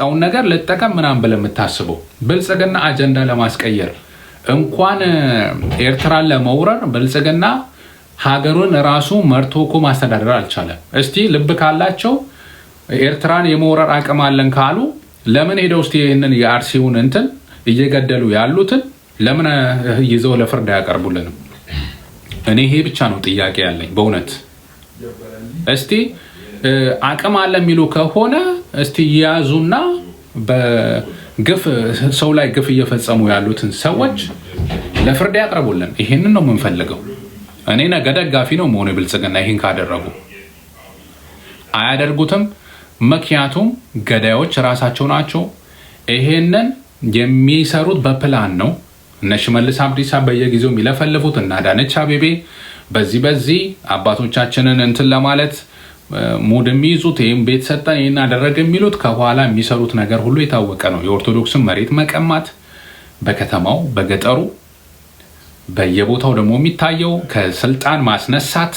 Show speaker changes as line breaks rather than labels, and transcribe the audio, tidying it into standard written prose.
የመጣውን ነገር ልጠቀም ምናምን ብለህ የምታስበው ብልጽግና አጀንዳ ለማስቀየር እንኳን ኤርትራን ለመውረር ብልጽግና ሀገሩን ራሱ መርቶ እኮ ማስተዳደር አልቻለም። እስቲ ልብ ካላቸው ኤርትራን የመውረር አቅም አለን ካሉ ለምን ሄደው እስቲ ይሄንን የአርሲውን እንትን እየገደሉ ያሉትን ለምን ይዘው ለፍርድ ያቀርቡልንም? እኔ ይሄ ብቻ ነው ጥያቄ ያለኝ በእውነት። እስቲ አቅም አለ የሚሉ ከሆነ እስቲ ያዙና በግፍ ሰው ላይ ግፍ እየፈጸሙ ያሉትን ሰዎች ለፍርድ ያቀርቡልን። ይሄንን ነው የምንፈልገው። እኔ ነገ ደጋፊ ነው መሆኑ ብልጽግና ይሄን ካደረጉ። አያደርጉትም፣ ምክንያቱም ገዳዮች ራሳቸው ናቸው። ይሄንን የሚሰሩት በፕላን ነው። እነ ሽመልስ አብዲሳ በየጊዜው የሚለፈልፉት እና አዳነች አቤቤ በዚህ አባቶቻችንን እንትን ለማለት ሙድ የሚይዙት ይህም ቤት ሰጠን ይህን አደረገ የሚሉት ከኋላ የሚሰሩት ነገር ሁሉ የታወቀ ነው። የኦርቶዶክስን መሬት መቀማት በከተማው በገጠሩ በየቦታው ደግሞ የሚታየው ከስልጣን ማስነሳት